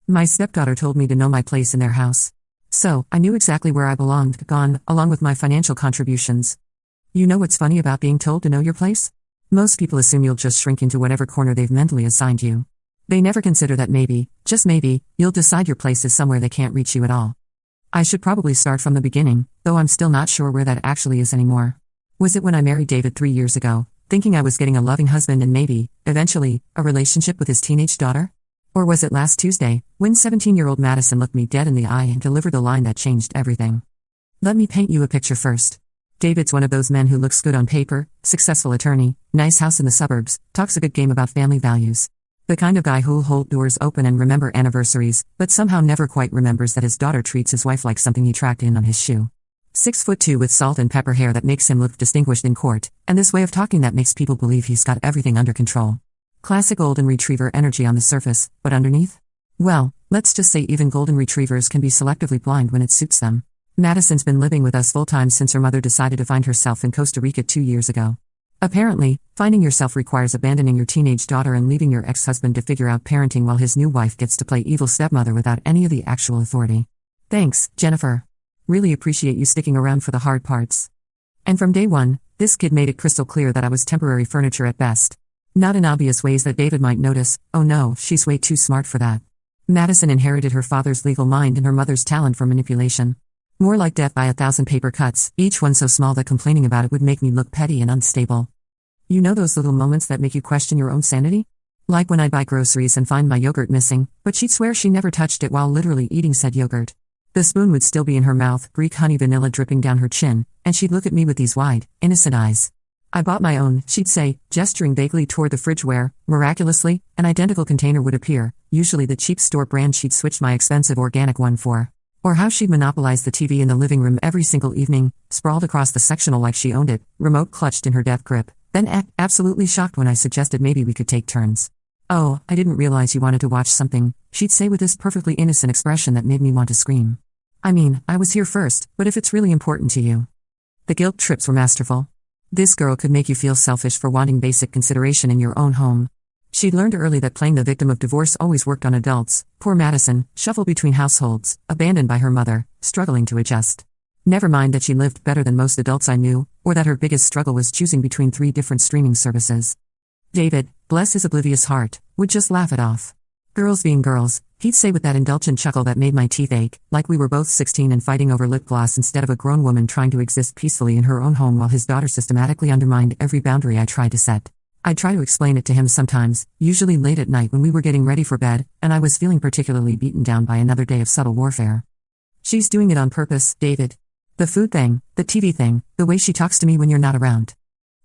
My stepdaughter told me to know my place in their house. So, I knew exactly where I belonged, gone, along with my financial contributions. You know what's funny about being told to know your place? Most people assume you'll just shrink into whatever corner they've mentally assigned you. They never consider that maybe, just maybe, you'll decide your place is somewhere they can't reach you at all. I should probably start from the beginning, though I'm still not sure where that actually is anymore. Was it when I married David 3 years ago, thinking I was getting a loving husband and maybe, eventually, a relationship with his teenage daughter? Or was it last Tuesday, when 17-year-old Madison looked me dead in the eye and delivered the line that changed everything? Let me paint you a picture first. David's one of those men who looks good on paper, successful attorney, nice house in the suburbs, talks a good game about family values. The kind of guy who'll hold doors open and remember anniversaries, but somehow never quite remembers that his daughter treats his wife like something he tracked in on his shoe. 6'2" with salt and pepper hair that makes him look distinguished in court, and this way of talking that makes people believe he's got everything under control. Classic golden retriever energy on the surface, but underneath? Well, let's just say even golden retrievers can be selectively blind when it suits them. Madison's been living with us full-time since her mother decided to find herself in Costa Rica 2 years ago. Apparently, finding yourself requires abandoning your teenage daughter and leaving your ex-husband to figure out parenting while his new wife gets to play evil stepmother without any of the actual authority. Thanks, Jennifer. Really appreciate you sticking around for the hard parts. And from day one, this kid made it crystal clear that I was temporary furniture at best. Not in obvious ways that David might notice. Oh no, she's way too smart for that. Madison inherited her father's legal mind and her mother's talent for manipulation. More like death by 1,000 paper cuts, each one so small that complaining about it would make me look petty and unstable. You know those little moments that make you question your own sanity? Like when I'd buy groceries and find my yogurt missing, but she'd swear she never touched it while literally eating said yogurt. The spoon would still be in her mouth, Greek honey vanilla dripping down her chin, and she'd look at me with these wide, innocent eyes. I bought my own, she'd say, gesturing vaguely toward the fridge where, miraculously, an identical container would appear, usually the cheap store brand she'd switched my expensive organic one for. Or how she'd monopolize the TV in the living room every single evening, sprawled across the sectional like she owned it, remote clutched in her death grip, then act absolutely shocked when I suggested maybe we could take turns. Oh, I didn't realize you wanted to watch something, she'd say with this perfectly innocent expression that made me want to scream. I mean, I was here first, but if it's really important to you. The guilt trips were masterful. This girl could make you feel selfish for wanting basic consideration in your own home. She'd learned early that playing the victim of divorce always worked on adults. Poor Madison, shuffled between households, abandoned by her mother, struggling to adjust. Never mind that she lived better than most adults I knew, or that her biggest struggle was choosing between 3 different streaming services. David, bless his oblivious heart, would just laugh it off. Girls being girls, he'd say with that indulgent chuckle that made my teeth ache, like we were both 16 and fighting over lip gloss instead of a grown woman trying to exist peacefully in her own home while his daughter systematically undermined every boundary I tried to set. I'd try to explain it to him sometimes, usually late at night when we were getting ready for bed, and I was feeling particularly beaten down by another day of subtle warfare. She's doing it on purpose, David. The food thing, the TV thing, the way she talks to me when you're not around.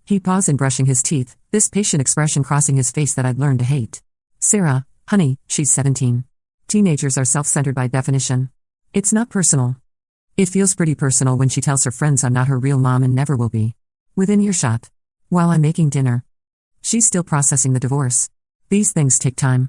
He'd pause in brushing his teeth, this patient expression crossing his face that I'd learned to hate. Sarah, honey, she's 17. Teenagers are self-centered by definition. It's not personal. It feels pretty personal when she tells her friends I'm not her real mom and never will be. Within earshot. While I'm making dinner. She's still processing the divorce. These things take time.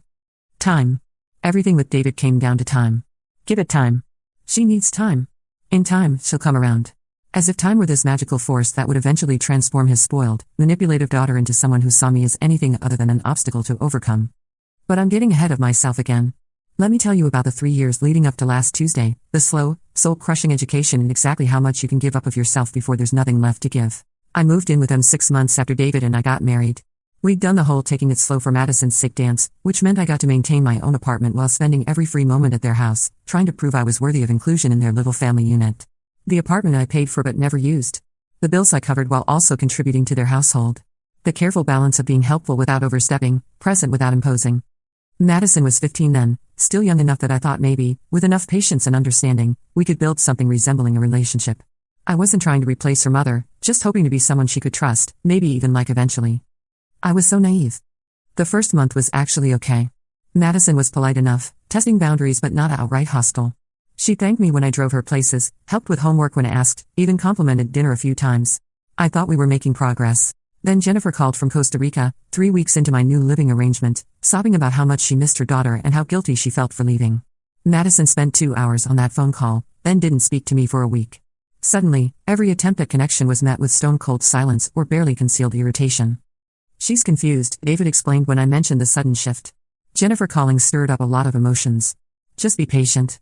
Time. Everything with David came down to time. Give it time. She needs time. In time, she'll come around. As if time were this magical force that would eventually transform his spoiled, manipulative daughter into someone who saw me as anything other than an obstacle to overcome. But I'm getting ahead of myself again. Let me tell you about the 3 years leading up to last Tuesday, the slow, soul-crushing education and exactly how much you can give up of yourself before there's nothing left to give. I moved in with them 6 months after David and I got married. We'd done the whole taking it slow for Madison's sake dance, which meant I got to maintain my own apartment while spending every free moment at their house, trying to prove I was worthy of inclusion in their little family unit. The apartment I paid for but never used. The bills I covered while also contributing to their household. The careful balance of being helpful without overstepping, present without imposing. Madison was 15 then, still young enough that I thought maybe, with enough patience and understanding, we could build something resembling a relationship. I wasn't trying to replace her mother, just hoping to be someone she could trust, maybe even like eventually. I was so naive. The first month was actually okay. Madison was polite enough, testing boundaries but not outright hostile. She thanked me when I drove her places, helped with homework when asked, even complimented dinner a few times. I thought we were making progress. Then Jennifer called from Costa Rica, 3 weeks into my new living arrangement, sobbing about how much she missed her daughter and how guilty she felt for leaving. Madison spent 2 hours on that phone call, then didn't speak to me for a week. Suddenly, every attempt at connection was met with stone-cold silence or barely concealed irritation. She's confused, David explained when I mentioned the sudden shift. Jennifer calling stirred up a lot of emotions. Just be patient.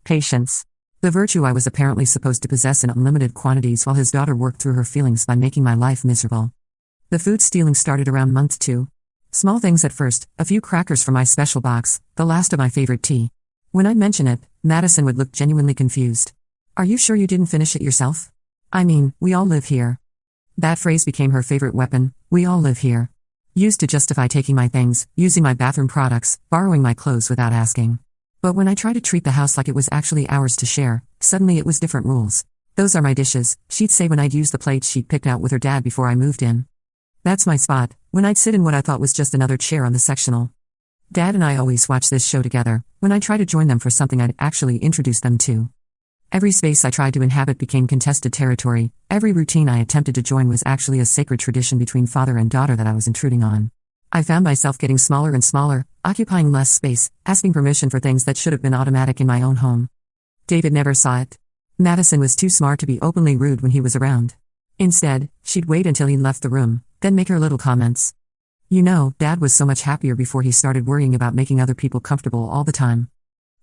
Patience. The virtue I was apparently supposed to possess in unlimited quantities while his daughter worked through her feelings by making my life miserable. The food stealing started around month 2. Small things at first, a few crackers from my special box, the last of my favorite tea. When I'd mention it, Madison would look genuinely confused. Are you sure you didn't finish it yourself? I mean, we all live here. That phrase became her favorite weapon, we all live here. Used to justify taking my things, using my bathroom products, borrowing my clothes without asking. But when I tried to treat the house like it was actually ours to share, suddenly it was different rules. Those are my dishes, she'd say when I'd use the plates she'd picked out with her dad before I moved in. That's my spot, when I'd sit in what I thought was just another chair on the sectional. Dad and I always watch this show together. When I try to join them for something I'd actually introduce them to. Every space I tried to inhabit became contested territory, every routine I attempted to join was actually a sacred tradition between father and daughter that I was intruding on. I found myself getting smaller and smaller, occupying less space, asking permission for things that should have been automatic in my own home. David never saw it. Madison was too smart to be openly rude when he was around. Instead, she'd wait until he left the room, then make her little comments. You know, Dad was so much happier before he started worrying about making other people comfortable all the time.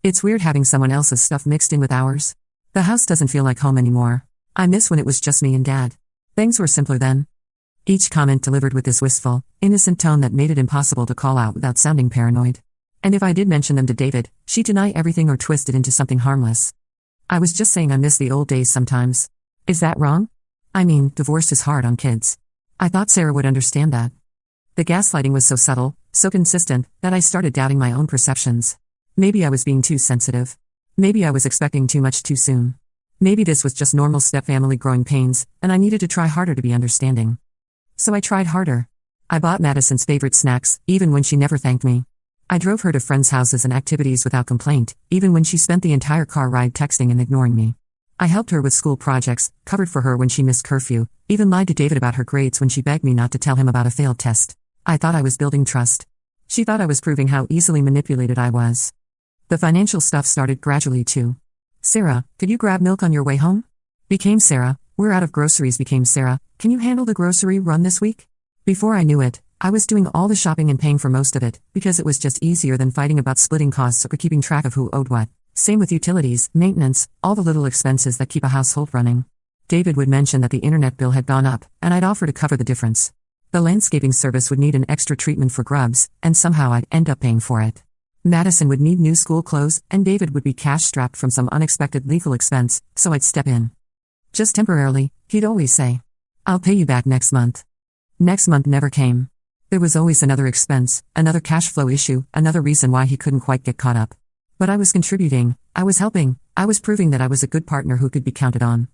It's weird having someone else's stuff mixed in with ours. The house doesn't feel like home anymore. I miss when it was just me and Dad. Things were simpler then. Each comment delivered with this wistful, innocent tone that made it impossible to call out without sounding paranoid. And if I did mention them to David, she'd deny everything or twist it into something harmless. I was just saying I miss the old days sometimes. Is that wrong? I mean, divorce is hard on kids. I thought Sarah would understand that. The gaslighting was so subtle, so consistent, that I started doubting my own perceptions. Maybe I was being too sensitive. Maybe I was expecting too much too soon. Maybe this was just normal stepfamily growing pains, and I needed to try harder to be understanding. So I tried harder. I bought Madison's favorite snacks, even when she never thanked me. I drove her to friends' houses and activities without complaint, even when she spent the entire car ride texting and ignoring me. I helped her with school projects, covered for her when she missed curfew, even lied to David about her grades when she begged me not to tell him about a failed test. I thought I was building trust. She thought I was proving how easily manipulated I was. The financial stuff started gradually too. Sarah, could you grab milk on your way home? Became Sarah, we're out of groceries became Sarah, can you handle the grocery run this week? Before I knew it, I was doing all the shopping and paying for most of it, because it was just easier than fighting about splitting costs or keeping track of who owed what. Same with utilities, maintenance, all the little expenses that keep a household running. David would mention that the internet bill had gone up, and I'd offer to cover the difference. The landscaping service would need an extra treatment for grubs, and somehow I'd end up paying for it. Madison would need new school clothes, and David would be cash-strapped from some unexpected legal expense, so I'd step in. Just temporarily, he'd always say, I'll pay you back next month. Next month never came. There was always another expense, another cash flow issue, another reason why he couldn't quite get caught up. But I was contributing, I was helping, I was proving that I was a good partner who could be counted on.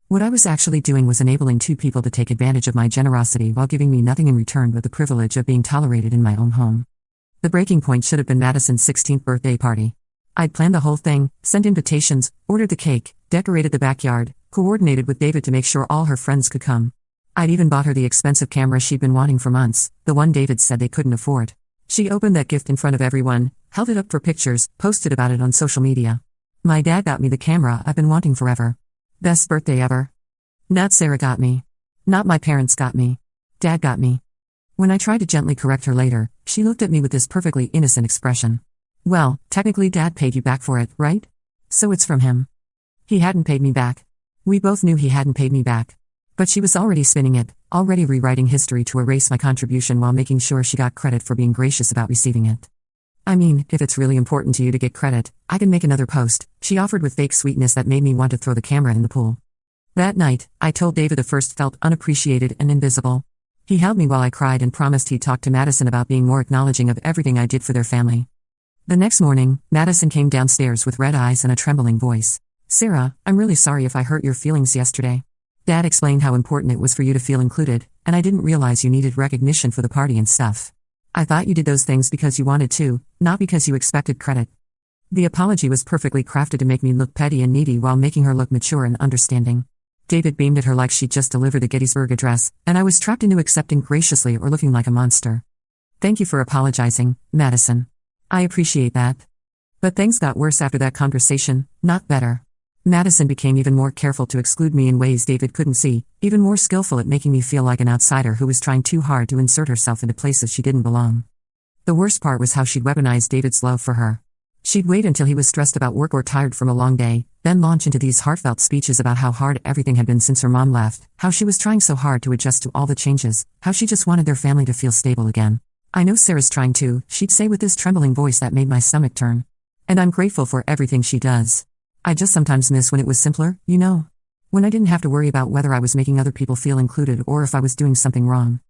What I was actually doing was enabling two people to take advantage of my generosity while giving me nothing in return but the privilege of being tolerated in my own home. The breaking point should have been Madison's 16th birthday party. I'd planned the whole thing, sent invitations, ordered the cake, decorated the backyard, coordinated with David to make sure all her friends could come. I'd even bought her the expensive camera she'd been wanting for months, the one David said they couldn't afford. She opened that gift in front of everyone, held it up for pictures, posted about it on social media. My dad got me the camera I've been wanting forever. Best birthday ever. Not Sarah got me. Not my parents got me. Dad got me. When I tried to gently correct her later, she looked at me with this perfectly innocent expression. Well, technically Dad paid you back for it, right? So it's from him. He hadn't paid me back. We both knew he hadn't paid me back. But she was already spinning it, already rewriting history to erase my contribution while making sure she got credit for being gracious about receiving it. I mean, if it's really important to you to get credit, I can make another post, she offered with fake sweetness that made me want to throw the camera in the pool. That night, I told David I first felt unappreciated and invisible. He held me while I cried and promised he'd talk to Madison about being more acknowledging of everything I did for their family. The next morning, Madison came downstairs with red eyes and a trembling voice. Sarah, I'm really sorry if I hurt your feelings yesterday. Dad explained how important it was for you to feel included, and I didn't realize you needed recognition for the party and stuff. I thought you did those things because you wanted to, not because you expected credit. The apology was perfectly crafted to make me look petty and needy while making her look mature and understanding. David beamed at her like she'd just delivered the Gettysburg Address, and I was trapped into accepting graciously or looking like a monster. Thank you for apologizing, Madison. I appreciate that. But things got worse after that conversation, not better. Madison became even more careful to exclude me in ways David couldn't see, even more skillful at making me feel like an outsider who was trying too hard to insert herself into places she didn't belong. The worst part was how she'd weaponized David's love for her. She'd wait until he was stressed about work or tired from a long day, then launch into these heartfelt speeches about how hard everything had been since her mom left, how she was trying so hard to adjust to all the changes, how she just wanted their family to feel stable again. "I know Sarah's trying too," she'd say with this trembling voice that made my stomach turn. "And I'm grateful for everything she does. I just sometimes miss when it was simpler, you know? When I didn't have to worry about whether I was making other people feel included or if I was doing something wrong."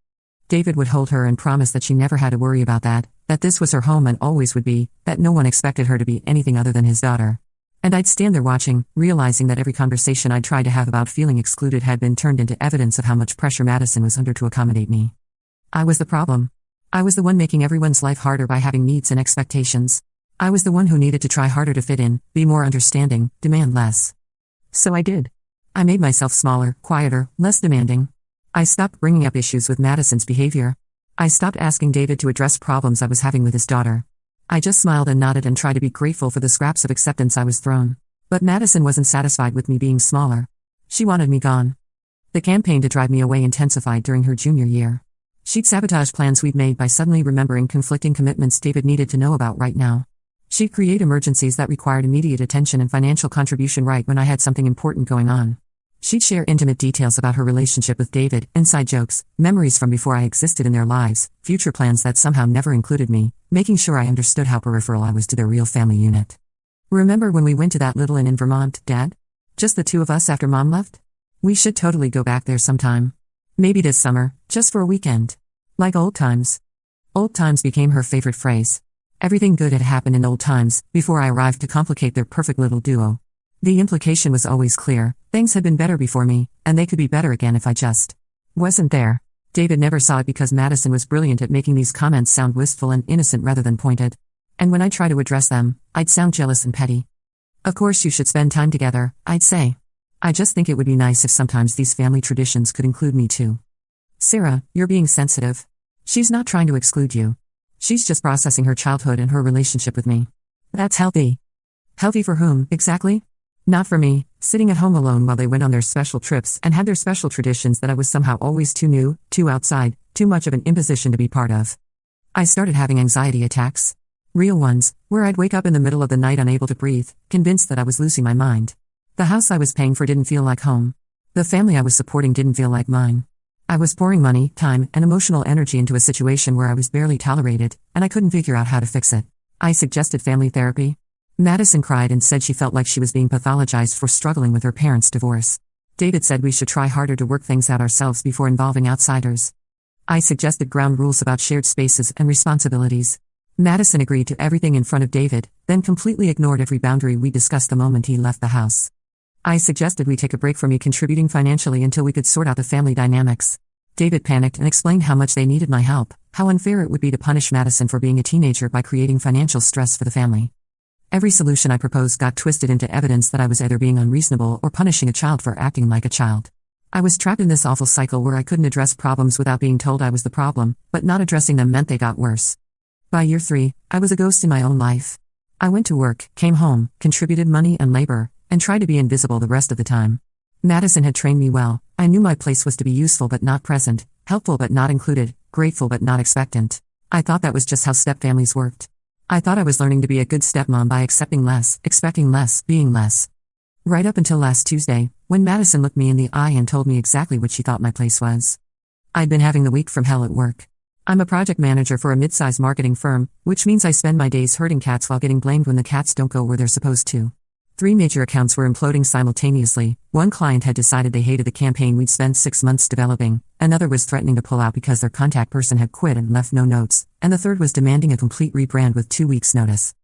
David would hold her and promise that she never had to worry about that this was her home and always would be, that no one expected her to be anything other than his daughter. And I'd stand there watching, realizing that every conversation I'd tried to have about feeling excluded had been turned into evidence of how much pressure Madison was under to accommodate me. I was the problem. I was the one making everyone's life harder by having needs and expectations. I was the one who needed to try harder to fit in, be more understanding, demand less. So I did. I made myself smaller, quieter, less demanding. I stopped bringing up issues with Madison's behavior. I stopped asking David to address problems I was having with his daughter. I just smiled and nodded and tried to be grateful for the scraps of acceptance I was thrown. But Madison wasn't satisfied with me being smaller. She wanted me gone. The campaign to drive me away intensified during her junior year. She'd sabotage plans we'd made by suddenly remembering conflicting commitments David needed to know about right now. She'd create emergencies that required immediate attention and financial contribution right when I had something important going on. She'd share intimate details about her relationship with David, inside jokes, memories from before I existed in their lives, future plans that somehow never included me, making sure I understood how peripheral I was to their real family unit. "Remember when we went to that little inn in Vermont, Dad? Just the two of us after Mom left? We should totally go back there sometime. Maybe this summer, just for a weekend. Like old times." Old times became her favorite phrase. Everything good had happened in old times, before I arrived to complicate their perfect little duo. The implication was always clear: things had been better before me, and they could be better again if I just wasn't there. David never saw it because Madison was brilliant at making these comments sound wistful and innocent rather than pointed. And when I tried to address them, I'd sound jealous and petty. "Of course you should spend time together," I'd say. "I just think it would be nice if sometimes these family traditions could include me too." "Sarah, you're being sensitive. She's not trying to exclude you. She's just processing her childhood and her relationship with me. That's healthy." "Healthy for whom, exactly?" "Not for me, sitting at home alone while they went on their special trips and had their special traditions that I was somehow always too new, too outside, too much of an imposition to be part of." I started having anxiety attacks. Real ones, where I'd wake up in the middle of the night unable to breathe, convinced that I was losing my mind. The house I was paying for didn't feel like home. The family I was supporting didn't feel like mine. I was pouring money, time, and emotional energy into a situation where I was barely tolerated, and I couldn't figure out how to fix it. I suggested family therapy. Madison cried and said she felt like she was being pathologized for struggling with her parents' divorce. David said we should try harder to work things out ourselves before involving outsiders. I suggested ground rules about shared spaces and responsibilities. Madison agreed to everything in front of David, then completely ignored every boundary we discussed the moment he left the house. I suggested we take a break from me contributing financially until we could sort out the family dynamics. David panicked and explained how much they needed my help, how unfair it would be to punish Madison for being a teenager by creating financial stress for the family. Every solution I proposed got twisted into evidence that I was either being unreasonable or punishing a child for acting like a child. I was trapped in this awful cycle where I couldn't address problems without being told I was the problem, but not addressing them meant they got worse. By year 3, I was a ghost in my own life. I went to work, came home, contributed money and labor, and tried to be invisible the rest of the time. Madison had trained me well. I knew my place was to be useful but not present, helpful but not included, grateful but not expectant. I thought that was just how stepfamilies worked. I thought I was learning to be a good stepmom by accepting less, expecting less, being less. Right up until last Tuesday, when Madison looked me in the eye and told me exactly what she thought my place was. I'd been having the week from hell at work. I'm a project manager for a mid-size marketing firm, which means I spend my days herding cats while getting blamed when the cats don't go where they're supposed to. 3 major accounts were imploding simultaneously. One client had decided they hated the campaign we'd spent 6 months developing, another was threatening to pull out because their contact person had quit and left no notes, and the third was demanding a complete rebrand with 2 weeks' notice.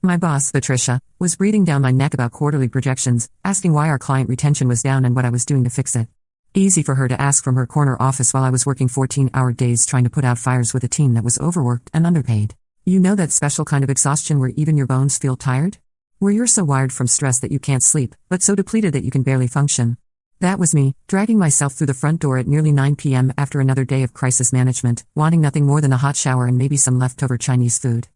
My boss, Patricia, was breathing down my neck about quarterly projections, asking why our client retention was down and what I was doing to fix it. Easy for her to ask from her corner office while I was working 14-hour days trying to put out fires with a team that was overworked and underpaid. You know that special kind of exhaustion where even your bones feel tired? Where you're so wired from stress that you can't sleep, but so depleted that you can barely function. That was me, dragging myself through the front door at nearly 9 p.m. after another day of crisis management, wanting nothing more than a hot shower and maybe some leftover Chinese food.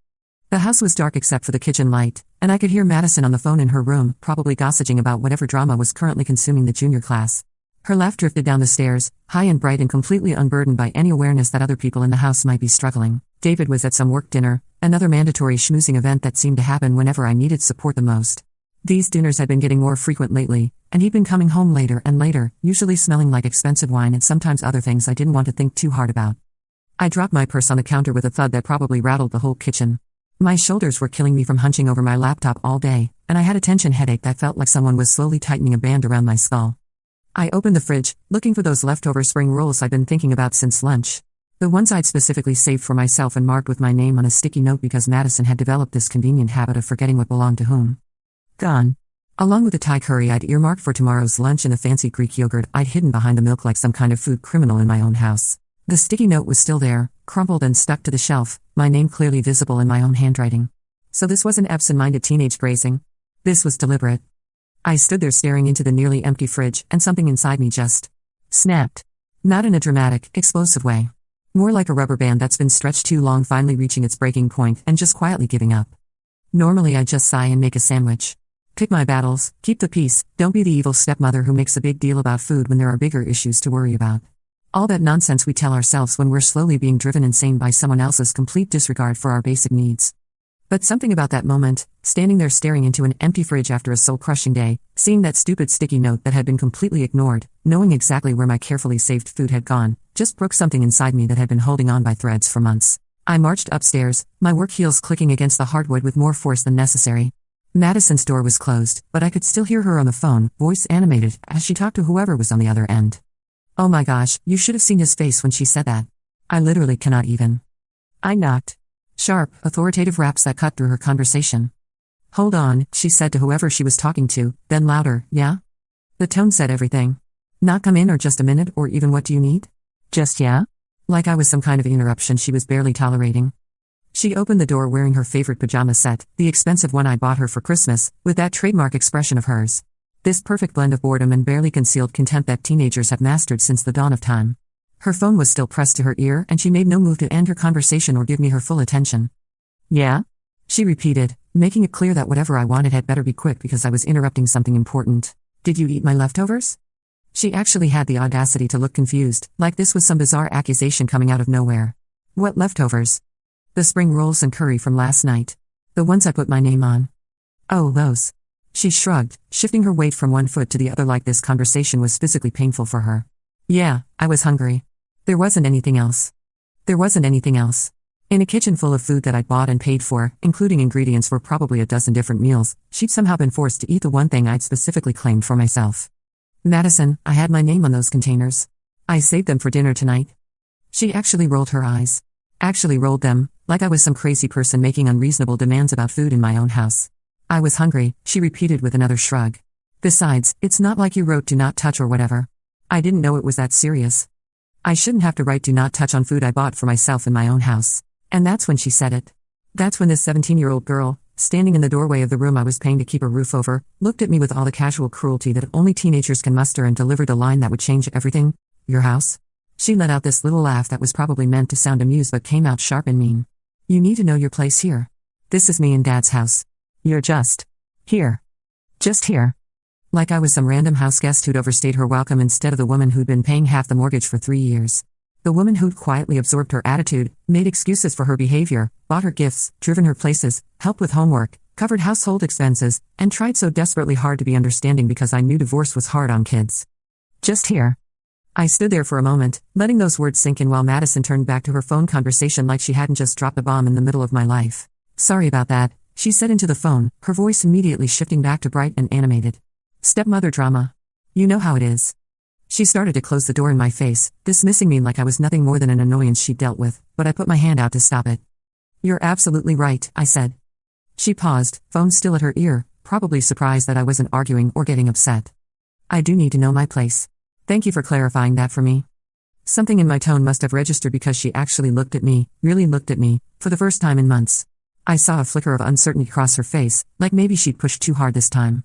The house was dark except for the kitchen light, and I could hear Madison on the phone in her room, probably gossiping about whatever drama was currently consuming the junior class. Her laugh drifted down the stairs, high and bright and completely unburdened by any awareness that other people in the house might be struggling. David was at some work dinner, another mandatory schmoozing event that seemed to happen whenever I needed support the most. These dinners had been getting more frequent lately, and he'd been coming home later and later, usually smelling like expensive wine and sometimes other things I didn't want to think too hard about. I dropped my purse on the counter with a thud that probably rattled the whole kitchen. My shoulders were killing me from hunching over my laptop all day, and I had a tension headache that felt like someone was slowly tightening a band around my skull. I opened the fridge, looking for those leftover spring rolls I'd been thinking about since lunch. The ones I'd specifically saved for myself and marked with my name on a sticky note because Madison had developed this convenient habit of forgetting what belonged to whom. Gone. Along with the Thai curry I'd earmarked for tomorrow's lunch and the fancy Greek yogurt I'd hidden behind the milk like some kind of food criminal in my own house. The sticky note was still there, crumpled and stuck to the shelf, my name clearly visible in my own handwriting. So this wasn't absent-minded teenage grazing. This was deliberate. I stood there staring into the nearly empty fridge, and something inside me just snapped. Not in a dramatic, explosive way. More like a rubber band that's been stretched too long finally reaching its breaking point and just quietly giving up. Normally I'd just sigh and make a sandwich. Pick my battles, keep the peace, don't be the evil stepmother who makes a big deal about food when there are bigger issues to worry about. All that nonsense we tell ourselves when we're slowly being driven insane by someone else's complete disregard for our basic needs. But something about that moment, standing there staring into an empty fridge after a soul-crushing day, seeing that stupid sticky note that had been completely ignored, knowing exactly where my carefully saved food had gone, just broke something inside me that had been holding on by threads for months. I marched upstairs, my work heels clicking against the hardwood with more force than necessary. Madison's door was closed, but I could still hear her on the phone, voice animated, as she talked to whoever was on the other end. Oh my gosh, you should have seen his face when she said that. I literally cannot even. I knocked. Sharp, authoritative raps that cut through her conversation. Hold on, she said to whoever she was talking to, then louder, yeah? The tone said everything. Not come in or just a minute or even what do you need? Just yeah? Like I was some kind of interruption she was barely tolerating. She opened the door wearing her favorite pajama set, the expensive one I bought her for Christmas, with that trademark expression of hers. This perfect blend of boredom and barely concealed contempt that teenagers have mastered since the dawn of time. Her phone was still pressed to her ear and she made no move to end her conversation or give me her full attention. Yeah? She repeated, making it clear that whatever I wanted had better be quick because I was interrupting something important. Did you eat my leftovers? She actually had the audacity to look confused, like this was some bizarre accusation coming out of nowhere. What leftovers? The spring rolls and curry from last night. The ones I put my name on. Oh, those. She shrugged, shifting her weight from one foot to the other like this conversation was physically painful for her. Yeah, I was hungry. There wasn't anything else. There wasn't anything else. In a kitchen full of food that I'd bought and paid for, including ingredients for probably a dozen different meals, she'd somehow been forced to eat the one thing I'd specifically claimed for myself. Madison, I had my name on those containers. I saved them for dinner tonight. She actually rolled her eyes. Actually rolled them, like I was some crazy person making unreasonable demands about food in my own house. I was hungry, she repeated with another shrug. Besides, it's not like you wrote do not touch or whatever. I didn't know it was that serious. I shouldn't have to write do not touch on food I bought for myself in my own house. And that's when she said it. That's when this 17-year-old girl, standing in the doorway of the room I was paying to keep a roof over, looked at me with all the casual cruelty that only teenagers can muster and delivered the line that would change everything. Your house? She let out this little laugh that was probably meant to sound amused but came out sharp and mean. You need to know your place here. This is me and Dad's house. You're just here. Just here. Like I was some random house guest who'd overstayed her welcome instead of the woman who'd been paying half the mortgage for 3 years. The woman who'd quietly absorbed her attitude, made excuses for her behavior, bought her gifts, driven her places, helped with homework, covered household expenses, and tried so desperately hard to be understanding because I knew divorce was hard on kids. Just here. I stood there for a moment, letting those words sink in while Madison turned back to her phone conversation like she hadn't just dropped a bomb in the middle of my life. Sorry about that, she said into the phone, her voice immediately shifting back to bright and animated. Stepmother drama. You know how it is. She started to close the door in my face, dismissing me like I was nothing more than an annoyance she'd dealt with, but I put my hand out to stop it. You're absolutely right, I said. She paused, phone still at her ear, probably surprised that I wasn't arguing or getting upset. I do need to know my place. Thank you for clarifying that for me. Something in my tone must have registered because she actually looked at me, really looked at me, for the first time in months. I saw a flicker of uncertainty cross her face, like maybe she'd pushed too hard this time.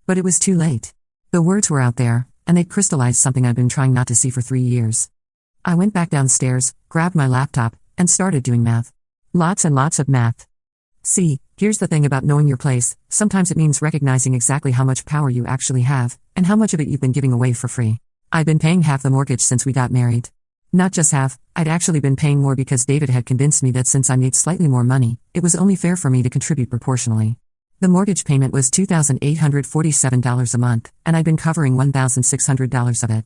But it was too late. The words were out there, and they'd crystallized something I'd been trying not to see for 3 years. I went back downstairs, grabbed my laptop, and started doing math. Lots and lots of math. See, here's the thing about knowing your place, sometimes it means recognizing exactly how much power you actually have, and how much of it you've been giving away for free. I'd been paying half the mortgage since we got married. Not just half, I'd actually been paying more because David had convinced me that since I made slightly more money, it was only fair for me to contribute proportionally. The mortgage payment was $2,847 a month, and I'd been covering $1,600 of it.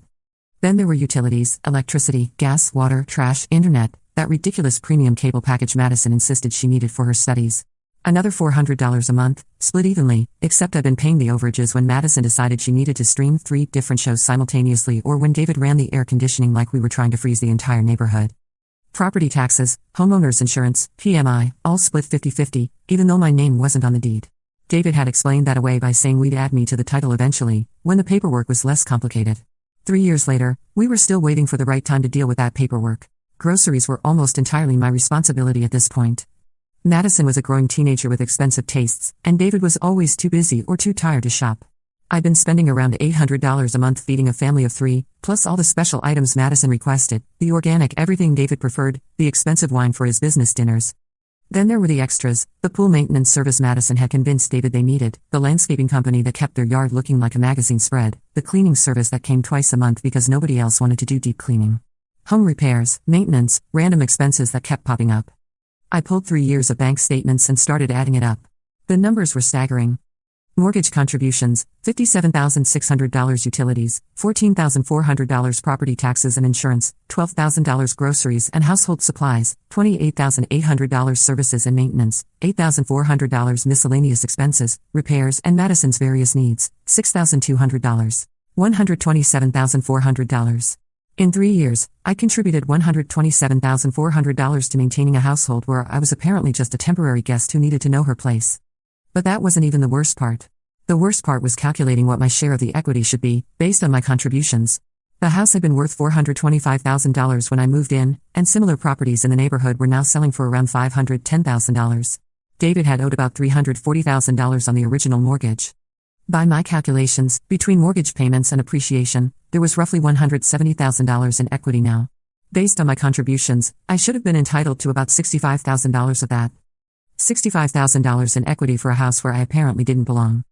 Then there were utilities, electricity, gas, water, trash, internet, that ridiculous premium cable package Madison insisted she needed for her studies. Another $400 a month, split evenly, except I'd been paying the overages when Madison decided she needed to stream 3 different shows simultaneously or when David ran the air conditioning like we were trying to freeze the entire neighborhood. Property taxes, homeowners insurance, PMI, all split 50-50, even though my name wasn't on the deed. David had explained that away by saying we'd add me to the title eventually, when the paperwork was less complicated. 3 years later, we were still waiting for the right time to deal with that paperwork. Groceries were almost entirely my responsibility at this point. Madison was a growing teenager with expensive tastes, and David was always too busy or too tired to shop. I'd been spending around $800 a month feeding a family of 3, plus all the special items Madison requested, the organic everything David preferred, the expensive wine for his business dinners. Then there were the extras, the pool maintenance service Madison had convinced David they needed, the landscaping company that kept their yard looking like a magazine spread, the cleaning service that came twice a month because nobody else wanted to do deep cleaning. Home repairs, maintenance, random expenses that kept popping up. I pulled 3 years of bank statements and started adding it up. The numbers were staggering. Mortgage contributions, $57,600 utilities, $14,400 property taxes and insurance, $12,000 groceries and household supplies, $28,800 services and maintenance, $8,400 miscellaneous expenses, repairs and Madison's various needs, $6,200, $127,400. In 3 years, I contributed $127,400 to maintaining a household where I was apparently just a temporary guest who needed to know her place. But that wasn't even the worst part. The worst part was calculating what my share of the equity should be, based on my contributions. The house had been worth $425,000 when I moved in, and similar properties in the neighborhood were now selling for around $510,000. David had owed about $340,000 on the original mortgage. By my calculations, between mortgage payments and appreciation, there was roughly $170,000 in equity now. Based on my contributions, I should have been entitled to about $65,000 of that. $65,000 in equity for a house where I apparently didn't belong.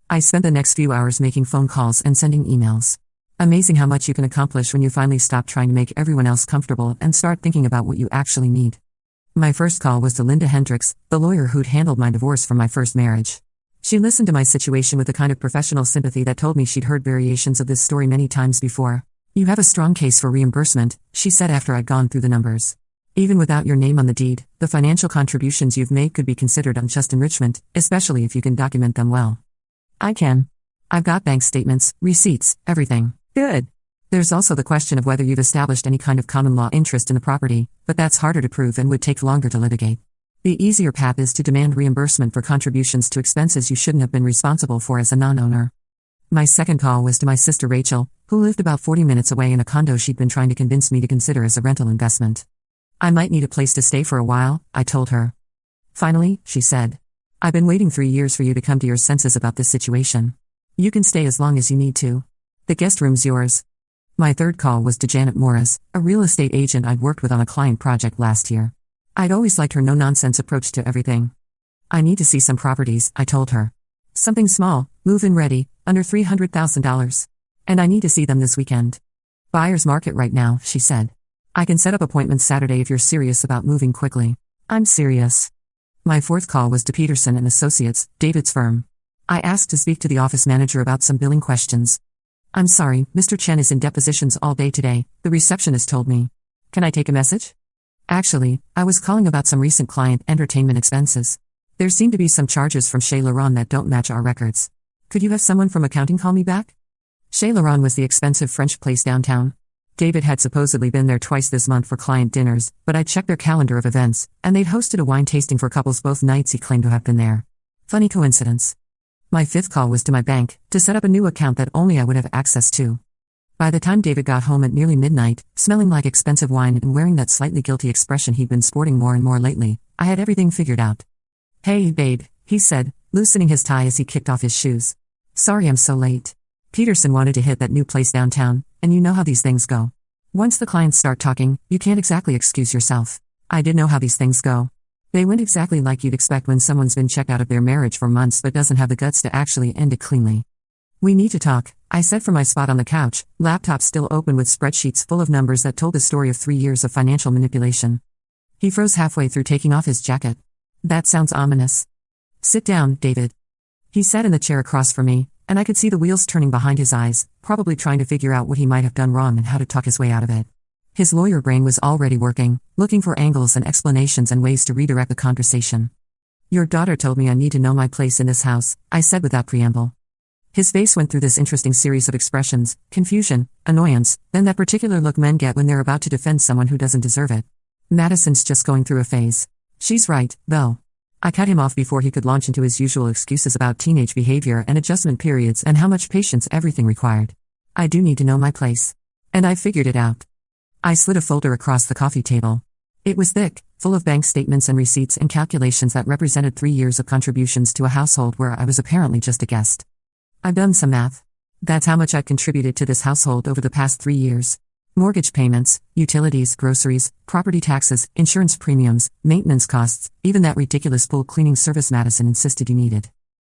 I spent the next few hours making phone calls and sending emails. Amazing how much you can accomplish when you finally stop trying to make everyone else comfortable and start thinking about what you actually need. My first call was to Linda Hendricks, the lawyer who'd handled my divorce from my first marriage. She listened to my situation with the kind of professional sympathy that told me she'd heard variations of this story many times before. You have a strong case for reimbursement, she said after I'd gone through the numbers. Even without your name on the deed, the financial contributions you've made could be considered unjust enrichment, especially if you can document them well. I can. I've got bank statements, receipts, everything. Good. There's also the question of whether you've established any kind of common law interest in the property, but that's harder to prove and would take longer to litigate. The easier path is to demand reimbursement for contributions to expenses you shouldn't have been responsible for as a non-owner. My second call was to my sister Rachel, who lived about 40 minutes away in a condo she'd been trying to convince me to consider as a rental investment. I might need a place to stay for a while, I told her. Finally, she said. I've been waiting 3 years for you to come to your senses about this situation. You can stay as long as you need to. The guest room's yours. My third call was to Janet Morris, a real estate agent I'd worked with on a client project last year. I'd always liked her no-nonsense approach to everything. I need to see some properties, I told her. Something small, move-in ready, under $300,000. And I need to see them this weekend. Buyer's market right now, she said. I can set up appointments Saturday if you're serious about moving quickly. I'm serious. My fourth call was to Peterson and Associates, David's firm. I asked to speak to the office manager about some billing questions. I'm sorry, Mr. Chen is in depositions all day today, the receptionist told me. Can I take a message? Actually, I was calling about some recent client entertainment expenses. There seem to be some charges from Chez Laurent that don't match our records. Could you have someone from accounting call me back? Chez Laurent was the expensive French place downtown. David had supposedly been there twice this month for client dinners, but I checked their calendar of events, and they'd hosted a wine tasting for couples both nights he claimed to have been there. Funny coincidence. My fifth call was to my bank, to set up a new account that only I would have access to. By the time David got home at nearly midnight, smelling like expensive wine and wearing that slightly guilty expression he'd been sporting more and more lately, I had everything figured out. Hey, babe, he said, loosening his tie as he kicked off his shoes. Sorry I'm so late. Peterson wanted to hit that new place downtown, and you know how these things go. Once the clients start talking, you can't exactly excuse yourself. I did know how these things go. They went exactly like you'd expect when someone's been checked out of their marriage for months but doesn't have the guts to actually end it cleanly. We need to talk, I said from my spot on the couch, laptop still open with spreadsheets full of numbers that told the story of 3 years of financial manipulation. He froze halfway through taking off his jacket. That sounds ominous. Sit down, David. He sat in the chair across from me, and I could see the wheels turning behind his eyes, probably trying to figure out what he might have done wrong and how to talk his way out of it. His lawyer brain was already working, looking for angles and explanations and ways to redirect the conversation. Your daughter told me I need to know my place in this house, I said without preamble. His face went through this interesting series of expressions: confusion, annoyance, then that particular look men get when they're about to defend someone who doesn't deserve it. Madison's just going through a phase. She's right, though. I cut him off before he could launch into his usual excuses about teenage behavior and adjustment periods and how much patience everything required. I do need to know my place. And I figured it out. I slid a folder across the coffee table. It was thick, full of bank statements and receipts and calculations that represented 3 years of contributions to a household where I was apparently just a guest. I've done some math. That's how much I've contributed to this household over the past 3 years. Mortgage payments, utilities, groceries, property taxes, insurance premiums, maintenance costs, even that ridiculous pool cleaning service Madison insisted you needed.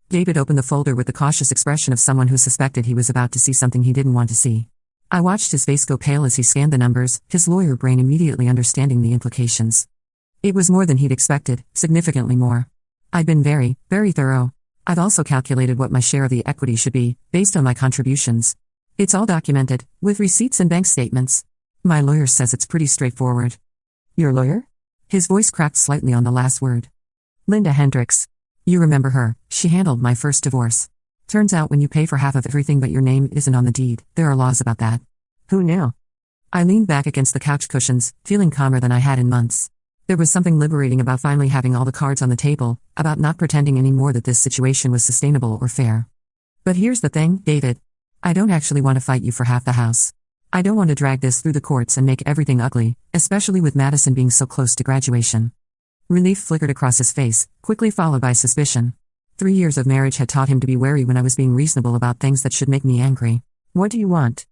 David opened the folder with the cautious expression of someone who suspected he was about to see something he didn't want to see. I watched his face go pale as he scanned the numbers, his lawyer brain immediately understanding the implications. It was more than he'd expected, significantly more. I'd been very, very thorough. I'd also calculated what my share of the equity should be, based on my contributions. It's all documented, with receipts and bank statements. My lawyer says it's pretty straightforward. Your lawyer? His voice cracked slightly on the last word. Linda Hendricks. You remember her, she handled my first divorce. Turns out when you pay for half of everything but your name isn't on the deed, there are laws about that. Who knew? I leaned back against the couch cushions, feeling calmer than I had in months. There was something liberating about finally having all the cards on the table, about not pretending anymore that this situation was sustainable or fair. But here's the thing, David. I don't actually want to fight you for half the house. I don't want to drag this through the courts and make everything ugly, especially with Madison being so close to graduation. Relief flickered across his face, quickly followed by suspicion. 3 years of marriage had taught him to be wary when I was being reasonable about things that should make me angry. What do you want?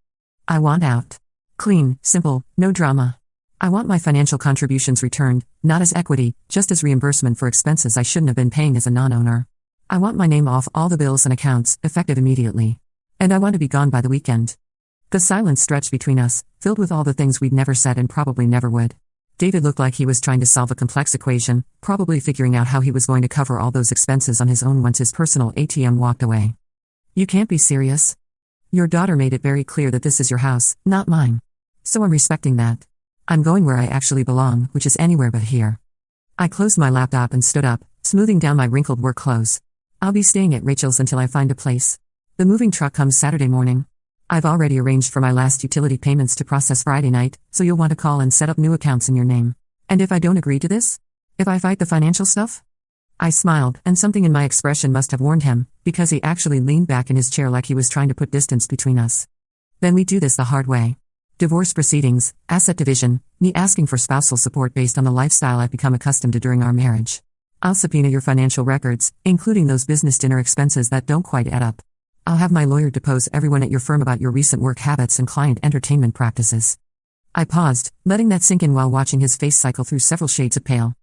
I want out. Clean, simple, no drama. I want my financial contributions returned, not as equity, just as reimbursement for expenses I shouldn't have been paying as a non-owner. I want my name off all the bills and accounts, effective immediately. And I want to be gone by the weekend. The silence stretched between us, filled with all the things we'd never said and probably never would. David looked like he was trying to solve a complex equation, probably figuring out how he was going to cover all those expenses on his own once his personal ATM walked away. You can't be serious. Your daughter made it very clear that this is your house, not mine. So I'm respecting that. I'm going where I actually belong, which is anywhere but here. I closed my laptop and stood up, smoothing down my wrinkled work clothes. I'll be staying at Rachel's until I find a place. The moving truck comes Saturday morning. I've already arranged for my last utility payments to process Friday night, so you'll want to call and set up new accounts in your name. And if I don't agree to this? If I fight the financial stuff? I smiled, and something in my expression must have warned him, because he actually leaned back in his chair like he was trying to put distance between us. Then we do this the hard way. Divorce proceedings, asset division, me asking for spousal support based on the lifestyle I've become accustomed to during our marriage. I'll subpoena your financial records, including those business dinner expenses that don't quite add up. I'll have my lawyer depose everyone at your firm about your recent work habits and client entertainment practices. I paused, letting that sink in while watching his face cycle through several shades of pale.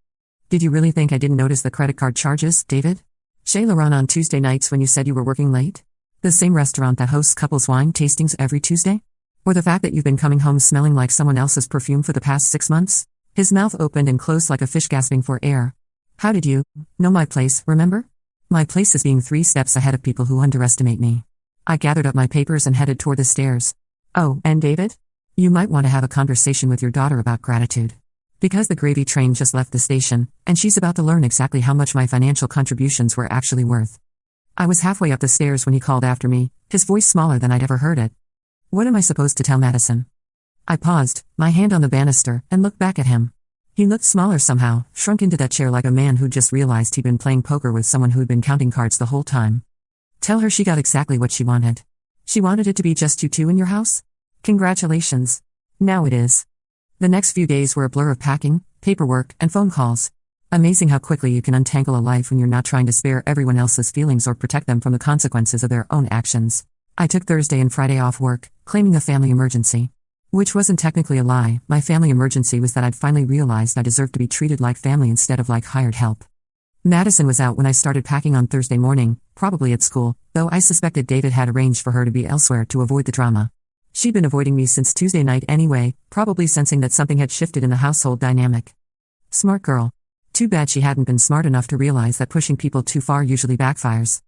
Did you really think I didn't notice the credit card charges, David? Chez Laurent on Tuesday nights when you said you were working late? The same restaurant that hosts couples wine tastings every Tuesday? Or the fact that you've been coming home smelling like someone else's perfume for the past 6 months? His mouth opened and closed like a fish gasping for air. How did you know my place, remember? My place is being 3 steps ahead of people who underestimate me. I gathered up my papers and headed toward the stairs. Oh, and David? You might want to have a conversation with your daughter about gratitude. Because the gravy train just left the station, and she's about to learn exactly how much my financial contributions were actually worth. I was halfway up the stairs when he called after me, his voice smaller than I'd ever heard it. What am I supposed to tell Madison? I paused, my hand on the banister, and looked back at him. He looked smaller somehow, shrunk into that chair like a man who'd just realized he'd been playing poker with someone who'd been counting cards the whole time. Tell her she got exactly what she wanted. She wanted it to be just you two in your house? Congratulations. Now it is. The next few days were a blur of packing, paperwork, and phone calls. Amazing how quickly you can untangle a life when you're not trying to spare everyone else's feelings or protect them from the consequences of their own actions. I took Thursday and Friday off work, claiming a family emergency. Which wasn't technically a lie. My family emergency was that I'd finally realized I deserved to be treated like family instead of like hired help. Madison was out when I started packing on Thursday morning, probably at school, though I suspected David had arranged for her to be elsewhere to avoid the drama. She'd been avoiding me since Tuesday night anyway, probably sensing that something had shifted in the household dynamic. Smart girl. Too bad she hadn't been smart enough to realize that pushing people too far usually backfires.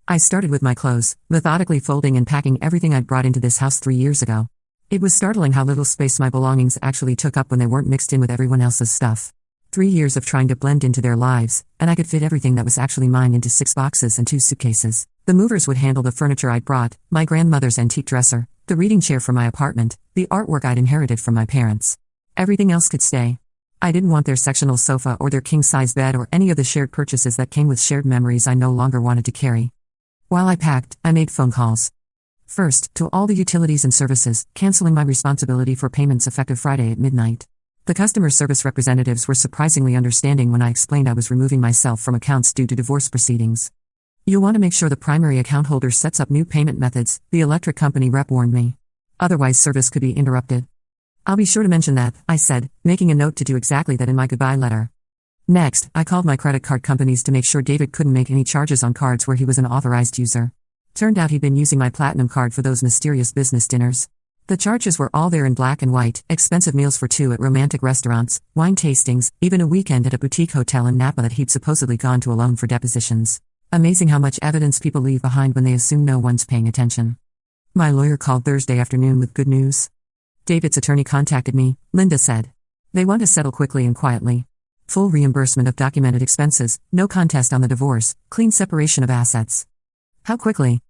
I started with my clothes, methodically folding and packing everything I'd brought into this house 3 years ago. It was startling how little space my belongings actually took up when they weren't mixed in with everyone else's stuff. 3 years of trying to blend into their lives, and I could fit everything that was actually mine into 6 boxes and 2 suitcases. The movers would handle the furniture I'd brought, my grandmother's antique dresser, the reading chair from my apartment, the artwork I'd inherited from my parents. Everything else could stay. I didn't want their sectional sofa or their king-size bed or any of the shared purchases that came with shared memories I no longer wanted to carry. While I packed, I made phone calls. First, to all the utilities and services, canceling my responsibility for payments effective Friday at midnight. The customer service representatives were surprisingly understanding when I explained I was removing myself from accounts due to divorce proceedings. You'll want to make sure the primary account holder sets up new payment methods, the electric company rep warned me. Otherwise service could be interrupted. I'll be sure to mention that, I said, making a note to do exactly that in my goodbye letter. Next, I called my credit card companies to make sure David couldn't make any charges on cards where he was an authorized user. Turned out he'd been using my platinum card for those mysterious business dinners. The charges were all there in black and white, expensive meals for 2 at romantic restaurants, wine tastings, even a weekend at a boutique hotel in Napa that he'd supposedly gone to alone for depositions. Amazing how much evidence people leave behind when they assume no one's paying attention. My lawyer called Thursday afternoon with good news. David's attorney contacted me, Linda said. They want to settle quickly and quietly. Full reimbursement of documented expenses, no contest on the divorce, clean separation of assets. How quickly?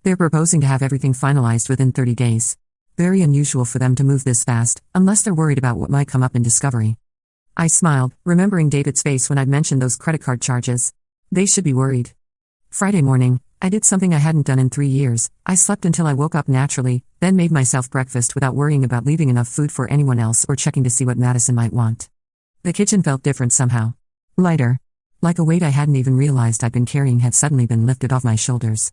They're proposing to have everything finalized within 30 days. Very unusual for them to move this fast, unless they're worried about what might come up in discovery. I smiled, remembering David's face when I'd mentioned those credit card charges. They should be worried. Friday morning, I did something I hadn't done in 3 years. I slept until I woke up naturally, then made myself breakfast without worrying about leaving enough food for anyone else or checking to see what Madison might want. The kitchen felt different somehow. Lighter. Like a weight I hadn't even realized I'd been carrying had suddenly been lifted off my shoulders.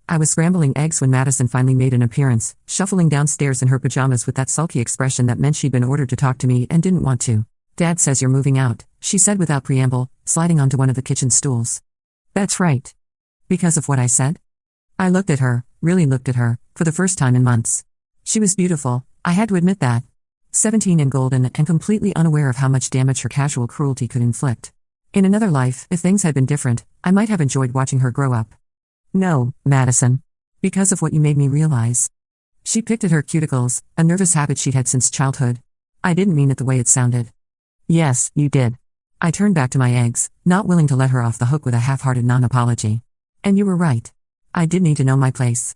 I was scrambling eggs when Madison finally made an appearance, shuffling downstairs in her pajamas with that sulky expression that meant she'd been ordered to talk to me and didn't want to. Dad says you're moving out, she said without preamble, sliding onto one of the kitchen stools. That's right. Because of what I said? I looked at her, really looked at her, for the first time in months. She was beautiful, I had to admit that. 17 and golden and completely unaware of how much damage her casual cruelty could inflict. In another life, if things had been different, I might have enjoyed watching her grow up. No, Madison. Because of what you made me realize. She picked at her cuticles, a nervous habit she'd had since childhood. I didn't mean it the way it sounded. Yes, you did. I turned back to my eggs, not willing to let her off the hook with a half-hearted non-apology. And you were right. I did need to know my place.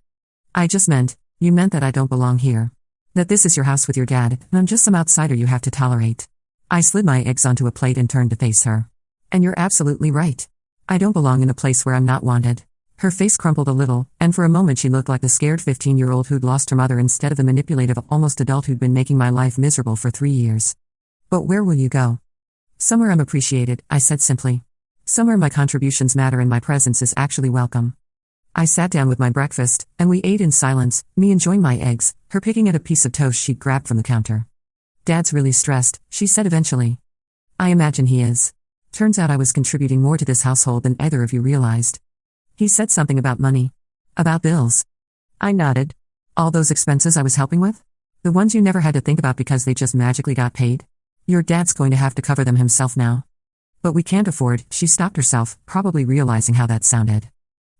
I just meant, you meant that I don't belong here. That this is your house with your dad, and I'm just some outsider you have to tolerate. I slid my eggs onto a plate and turned to face her. And you're absolutely right. I don't belong in a place where I'm not wanted. Her face crumpled a little, and for a moment she looked like the scared 15-year-old who'd lost her mother instead of the manipulative, almost adult who'd been making my life miserable for 3 years. But where will you go? Somewhere I'm appreciated, I said simply. Somewhere my contributions matter and my presence is actually welcome. I sat down with my breakfast, and we ate in silence, me enjoying my eggs, her picking at a piece of toast she'd grabbed from the counter. Dad's really stressed, she said eventually. I imagine he is. Turns out I was contributing more to this household than either of you realized. He said something about money. About bills. I nodded. All those expenses I was helping with? The ones you never had to think about because they just magically got paid? Your dad's going to have to cover them himself now. But we can't afford, she stopped herself, probably realizing how that sounded.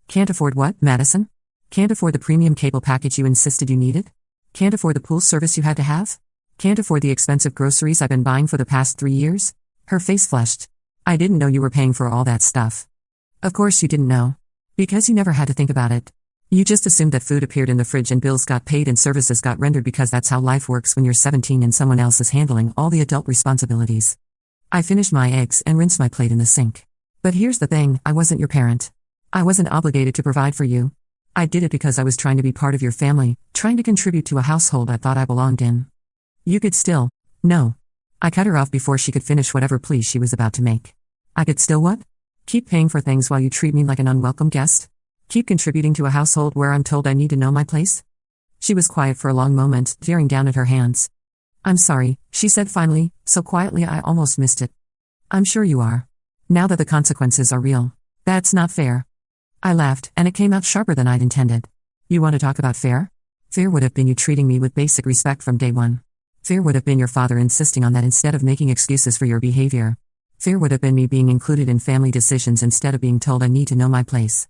Can't afford what, Madison? Can't afford the premium cable package you insisted you needed? Can't afford the pool service you had to have? Can't afford the expensive groceries I've been buying for the past 3 years? Her face flushed. I didn't know you were paying for all that stuff. Of course you didn't know. Because you never had to think about it. You just assumed that food appeared in the fridge and bills got paid and services got rendered because that's how life works when you're 17 and someone else is handling all the adult responsibilities. I finished my eggs and rinsed my plate in the sink. But here's the thing, I wasn't your parent. I wasn't obligated to provide for you. I did it because I was trying to be part of your family, trying to contribute to a household I thought I belonged in. You could still. No. I cut her off before she could finish whatever plea she was about to make. I could still what? Keep paying for things while you treat me like an unwelcome guest? Keep contributing to a household where I'm told I need to know my place? She was quiet for a long moment, staring down at her hands. I'm sorry, she said finally, so quietly I almost missed it. I'm sure you are. Now that the consequences are real. That's not fair. I laughed, and it came out sharper than I'd intended. You want to talk about fair? Fair would have been you treating me with basic respect from day one. Fair would have been your father insisting on that instead of making excuses for your behavior. Fair would have been me being included in family decisions instead of being told I need to know my place.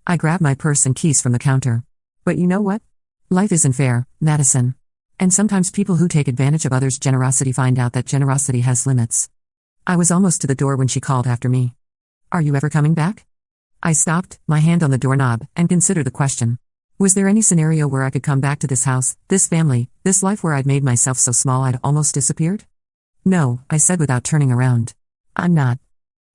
I grabbed my purse and keys from the counter. But you know what? Life isn't fair, Madison. And sometimes people who take advantage of others' generosity find out that generosity has limits. I was almost to the door when she called after me. Are you ever coming back? I stopped, my hand on the doorknob, and considered the question. Was there any scenario where I could come back to this house, this family, this life where I'd made myself so small I'd almost disappeared? No, I said without turning around. I'm not.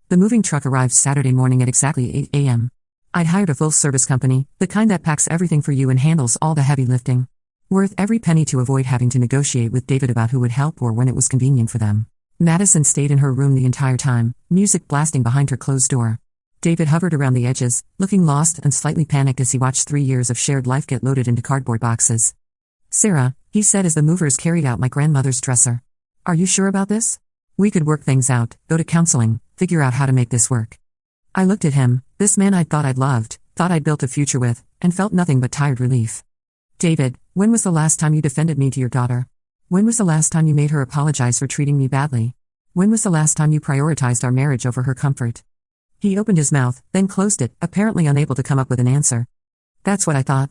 The moving truck arrived Saturday morning at exactly 8 a.m. I'd hired a full-service company, the kind that packs everything for you and handles all the heavy lifting. Worth every penny to avoid having to negotiate with David about who would help or when it was convenient for them. Madison stayed in her room the entire time, music blasting behind her closed door. David hovered around the edges, looking lost and slightly panicked as he watched 3 years of shared life get loaded into cardboard boxes. Sarah, he said as the movers carried out my grandmother's dresser. Are you sure about this? We could work things out, go to counseling, figure out how to make this work. I looked at him, this man I'd thought I'd loved, thought I'd built a future with, and felt nothing but tired relief. David, when was the last time you defended me to your daughter? When was the last time you made her apologize for treating me badly? When was the last time you prioritized our marriage over her comfort? He opened his mouth, then closed it, apparently unable to come up with an answer. That's what I thought.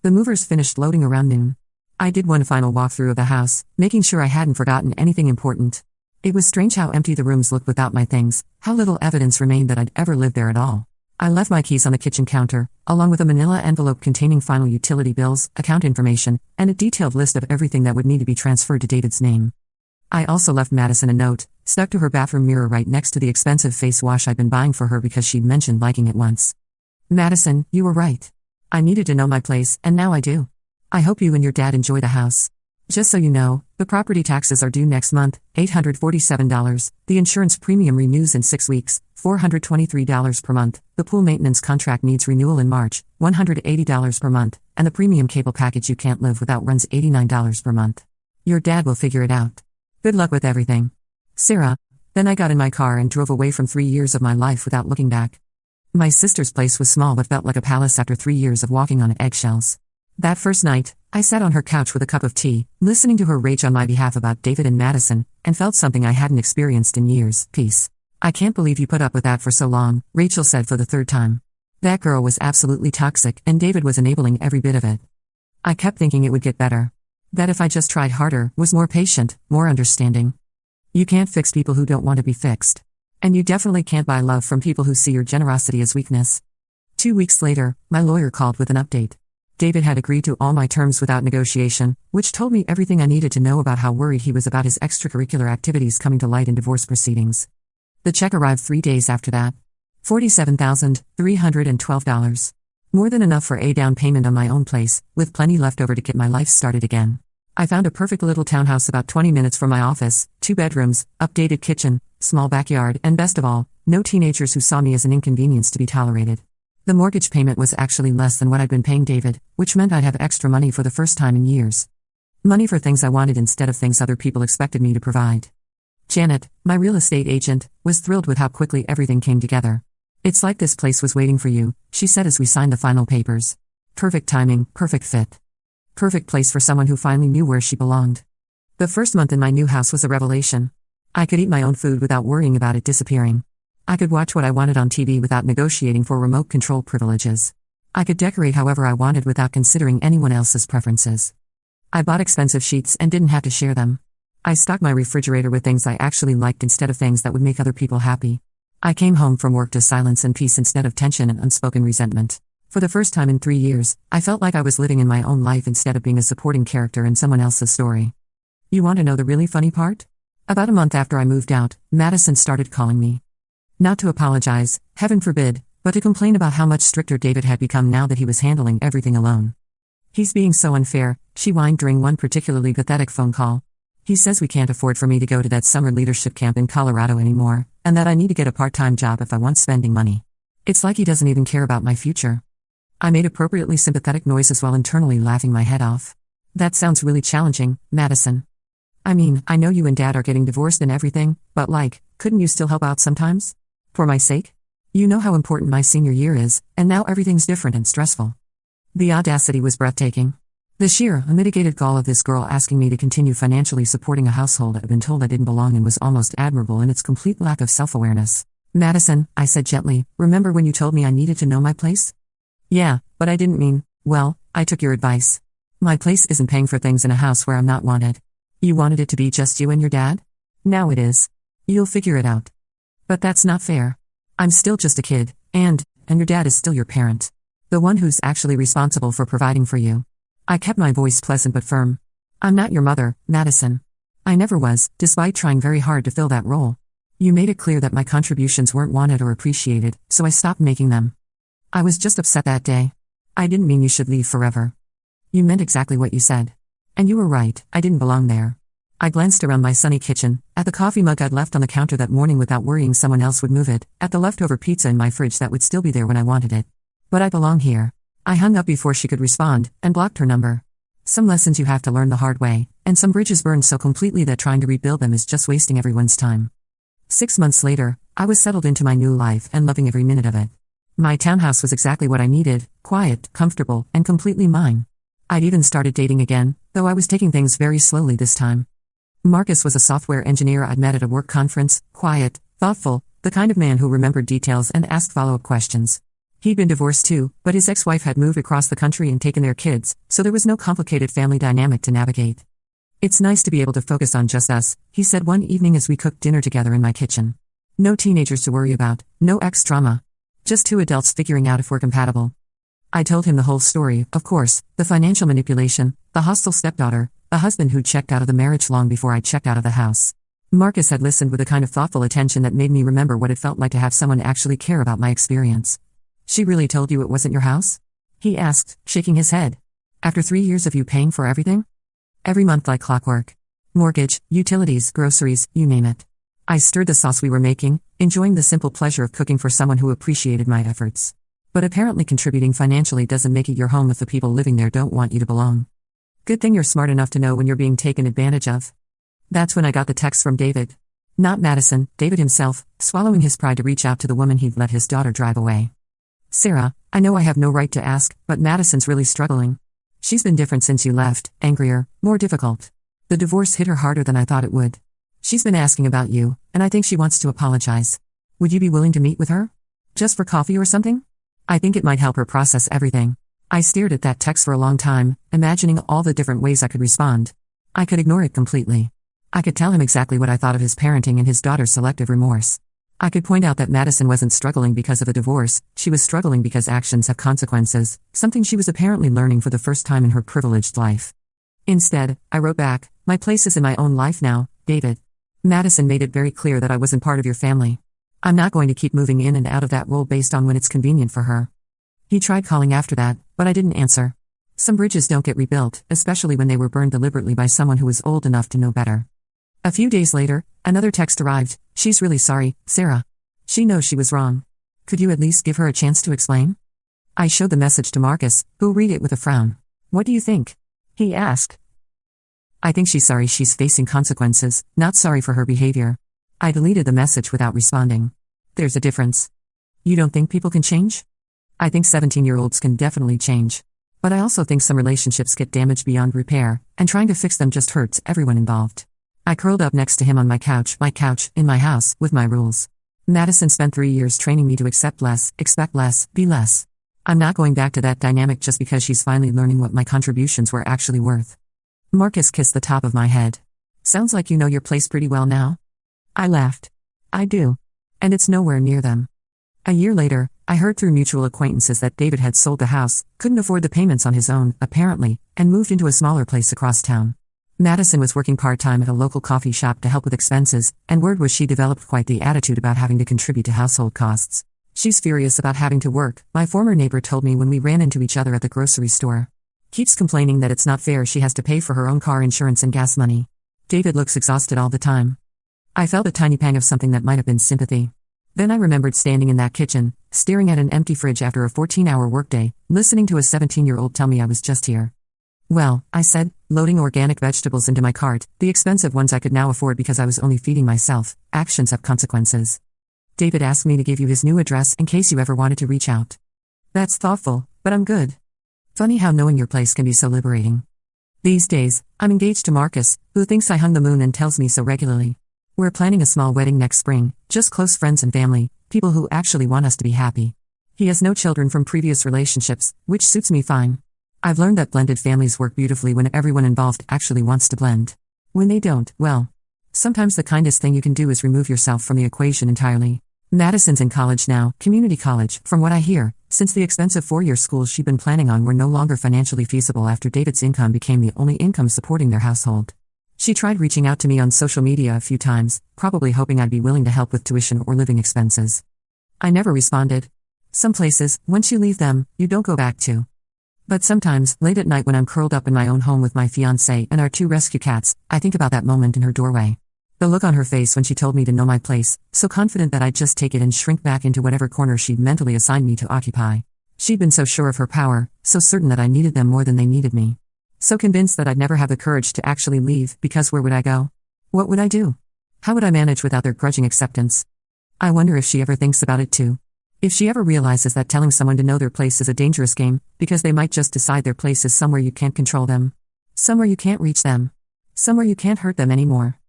The movers finished loading around noon. I did one final walkthrough of the house, making sure I hadn't forgotten anything important. It was strange how empty the rooms looked without my things, how little evidence remained that I'd ever lived there at all. I left my keys on the kitchen counter, along with a manila envelope containing final utility bills, account information, and a detailed list of everything that would need to be transferred to David's name. I also left Madison a note, stuck to her bathroom mirror right next to the expensive face wash I'd been buying for her because she'd mentioned liking it once. Madison, you were right. I needed to know my place, and now I do. I hope you and your dad enjoy the house. Just so you know, the property taxes are due next month, $847. The insurance premium renews in 6 weeks, $423 per month. The pool maintenance contract needs renewal in March, $180 per month, and the premium cable package you can't live without runs $89 per month. Your dad will figure it out. Good luck with everything. Sarah. Then I got in my car and drove away from 3 years of my life without looking back. My sister's place was small but felt like a palace after 3 years of walking on eggshells. That first night, I sat on her couch with a cup of tea, listening to her rage on my behalf about David and Madison, and felt something I hadn't experienced in years, peace. I can't believe you put up with that for so long, Rachel said for the third time. That girl was absolutely toxic, and David was enabling every bit of it. I kept thinking it would get better. That if I just tried harder, was more patient, more understanding. You can't fix people who don't want to be fixed. And you definitely can't buy love from people who see your generosity as weakness. 2 weeks later, my lawyer called with an update. David had agreed to all my terms without negotiation, which told me everything I needed to know about how worried he was about his extracurricular activities coming to light in divorce proceedings. The check arrived 3 days after that. $47,312. More than enough for a down payment on my own place, with plenty left over to get my life started again. I found a perfect little townhouse about 20 minutes from my office, 2 bedrooms, updated kitchen, small backyard, and best of all, no teenagers who saw me as an inconvenience to be tolerated. The mortgage payment was actually less than what I'd been paying David, which meant I'd have extra money for the first time in years. Money for things I wanted instead of things other people expected me to provide. Janet, my real estate agent, was thrilled with how quickly everything came together. It's like this place was waiting for you, she said as we signed the final papers. Perfect timing, perfect fit. Perfect place for someone who finally knew where she belonged. The first month in my new house was a revelation. I could eat my own food without worrying about it disappearing. I could watch what I wanted on TV without negotiating for remote control privileges. I could decorate however I wanted without considering anyone else's preferences. I bought expensive sheets and didn't have to share them. I stocked my refrigerator with things I actually liked instead of things that would make other people happy. I came home from work to silence and peace instead of tension and unspoken resentment. For the first time in 3 years, I felt like I was living in my own life instead of being a supporting character in someone else's story. You want to know the really funny part? About a month after I moved out, Madison started calling me. Not to apologize, heaven forbid, but to complain about how much stricter David had become now that he was handling everything alone. He's being so unfair, she whined during one particularly pathetic phone call. He says we can't afford for me to go to that summer leadership camp in Colorado anymore, and that I need to get a part-time job if I want spending money. It's like he doesn't even care about my future. I made appropriately sympathetic noises while internally laughing my head off. That sounds really challenging, Madison. I mean, I know you and Dad are getting divorced and everything, but couldn't you still help out sometimes? For my sake? You know how important my senior year is, and now everything's different and stressful. The audacity was breathtaking. The sheer, unmitigated gall of this girl asking me to continue financially supporting a household I'd been told I didn't belong in was almost admirable in its complete lack of self-awareness. Madison, I said gently, remember when you told me I needed to know my place? Yeah, but I didn't mean, well, I took your advice. My place isn't paying for things in a house where I'm not wanted. You wanted it to be just you and your dad? Now it is. You'll figure it out. But that's not fair. I'm still just a kid, and your dad is still your parent. The one who's actually responsible for providing for you. I kept my voice pleasant but firm. I'm not your mother, Madison. I never was, despite trying very hard to fill that role. You made it clear that my contributions weren't wanted or appreciated, so I stopped making them. I was just upset that day. I didn't mean you should leave forever. You meant exactly what you said. And you were right, I didn't belong there. I glanced around my sunny kitchen, at the coffee mug I'd left on the counter that morning without worrying someone else would move it, at the leftover pizza in my fridge that would still be there when I wanted it. But I belong here. I hung up before she could respond, and blocked her number. Some lessons you have to learn the hard way, and some bridges burned so completely that trying to rebuild them is just wasting everyone's time. 6 months later, I was settled into my new life and loving every minute of it. My townhouse was exactly what I needed, quiet, comfortable, and completely mine. I'd even started dating again, though I was taking things very slowly this time. Marcus was a software engineer I'd met at a work conference, quiet, thoughtful, the kind of man who remembered details and asked follow-up questions. He'd been divorced too, but his ex-wife had moved across the country and taken their kids, so there was no complicated family dynamic to navigate. It's nice to be able to focus on just us, he said one evening as we cooked dinner together in my kitchen. No teenagers to worry about, no ex-drama. Just two adults figuring out if we're compatible. I told him the whole story, of course, the financial manipulation, the hostile stepdaughter, the husband who'd checked out of the marriage long before I checked out of the house. Marcus had listened with a kind of thoughtful attention that made me remember what it felt like to have someone actually care about my experience. She really told you it wasn't your house? He asked, shaking his head. After 3 years of you paying for everything? Every month like clockwork. Mortgage, utilities, groceries, you name it. I stirred the sauce we were making, enjoying the simple pleasure of cooking for someone who appreciated my efforts. But apparently contributing financially doesn't make it your home if the people living there don't want you to belong. Good thing you're smart enough to know when you're being taken advantage of. That's when I got the text from David. Not Madison, David himself, swallowing his pride to reach out to the woman he'd let his daughter drive away. Sarah, I know I have no right to ask, but Madison's really struggling. She's been different since you left, angrier, more difficult. The divorce hit her harder than I thought it would. She's been asking about you, and I think she wants to apologize. Would you be willing to meet with her? Just for coffee or something? I think it might help her process everything. I stared at that text for a long time, imagining all the different ways I could respond. I could ignore it completely. I could tell him exactly what I thought of his parenting and his daughter's selective remorse. I could point out that Madison wasn't struggling because of a divorce, she was struggling because actions have consequences, something she was apparently learning for the first time in her privileged life. Instead, I wrote back, my place is in my own life now, David. Madison made it very clear that I wasn't part of your family. I'm not going to keep moving in and out of that role based on when it's convenient for her. He tried calling after that, but I didn't answer. Some bridges don't get rebuilt, especially when they were burned deliberately by someone who was old enough to know better. A few days later, another text arrived. She's really sorry, Sarah. She knows she was wrong. Could you at least give her a chance to explain? I showed the message to Marcus, who'll read it with a frown. What do you think? He asked. I think she's sorry she's facing consequences, not sorry for her behavior. I deleted the message without responding. There's a difference. You don't think people can change? I think 17-year-olds can definitely change. But I also think some relationships get damaged beyond repair, and trying to fix them just hurts everyone involved. I curled up next to him on my couch, in my house, with my rules. Madison spent 3 years training me to accept less, expect less, be less. I'm not going back to that dynamic just because she's finally learning what my contributions were actually worth. Marcus kissed the top of my head. Sounds like you know your place pretty well now. I laughed. I do. And it's nowhere near them. A year later, I heard through mutual acquaintances that David had sold the house, couldn't afford the payments on his own, apparently, and moved into a smaller place across town. Madison was working part-time at a local coffee shop to help with expenses, and word was she developed quite the attitude about having to contribute to household costs. She's furious about having to work, my former neighbor told me when we ran into each other at the grocery store. Keeps complaining that it's not fair she has to pay for her own car insurance and gas money. David looks exhausted all the time. I felt a tiny pang of something that might have been sympathy. Then I remembered standing in that kitchen, staring at an empty fridge after a 14-hour workday, listening to a 17-year-old tell me I was just here. Well, I said, loading organic vegetables into my cart, the expensive ones I could now afford because I was only feeding myself. Actions have consequences. David asked me to give you his new address in case you ever wanted to reach out. That's thoughtful, but I'm good. Funny how knowing your place can be so liberating. These days, I'm engaged to Marcus, who thinks I hung the moon and tells me so regularly. We're planning a small wedding next spring, just close friends and family, people who actually want us to be happy. He has no children from previous relationships, which suits me fine. I've learned that blended families work beautifully when everyone involved actually wants to blend. When they don't, well, sometimes the kindest thing you can do is remove yourself from the equation entirely. Madison's in college now, community college, from what I hear, since the expensive 4-year schools she'd been planning on were no longer financially feasible after David's income became the only income supporting their household. She tried reaching out to me on social media a few times, probably hoping I'd be willing to help with tuition or living expenses. I never responded. Some places, once you leave them, you don't go back to. But sometimes, late at night when I'm curled up in my own home with my fiancé and our 2 rescue cats, I think about that moment in her doorway. The look on her face when she told me to know my place, so confident that I'd just take it and shrink back into whatever corner she'd mentally assigned me to occupy. She'd been so sure of her power, so certain that I needed them more than they needed me. So convinced that I'd never have the courage to actually leave, because where would I go? What would I do? How would I manage without their grudging acceptance? I wonder if she ever thinks about it too. If she ever realizes that telling someone to know their place is a dangerous game, because they might just decide their place is somewhere you can't control them. Somewhere you can't reach them. Somewhere you can't hurt them anymore.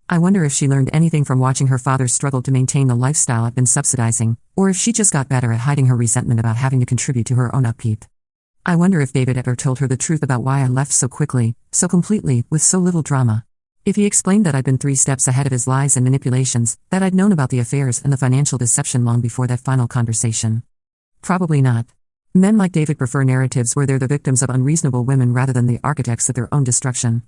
I wonder if she learned anything from watching her father struggle to maintain the lifestyle I've been subsidizing, or if she just got better at hiding her resentment about having to contribute to her own upkeep. I wonder if David ever told her the truth about why I left so quickly, so completely, with so little drama. If he explained that I'd been 3 steps ahead of his lies and manipulations, that I'd known about the affairs and the financial deception long before that final conversation. Probably not. Men like David prefer narratives where they're the victims of unreasonable women rather than the architects of their own destruction.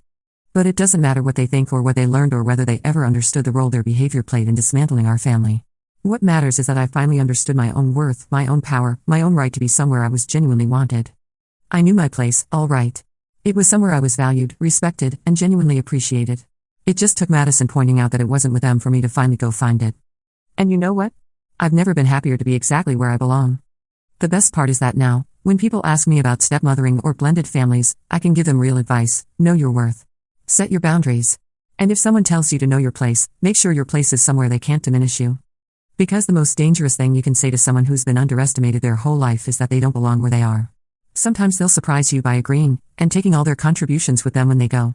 But it doesn't matter what they think or what they learned or whether they ever understood the role their behavior played in dismantling our family. What matters is that I finally understood my own worth, my own power, my own right to be somewhere I was genuinely wanted. I knew my place, all right. It was somewhere I was valued, respected, and genuinely appreciated. It just took Madison pointing out that it wasn't with them for me to finally go find it. And you know what? I've never been happier to be exactly where I belong. The best part is that now, when people ask me about stepmothering or blended families, I can give them real advice: know your worth. Set your boundaries. And if someone tells you to know your place, make sure your place is somewhere they can't diminish you. Because the most dangerous thing you can say to someone who's been underestimated their whole life is that they don't belong where they are. Sometimes they'll surprise you by agreeing, and taking all their contributions with them when they go.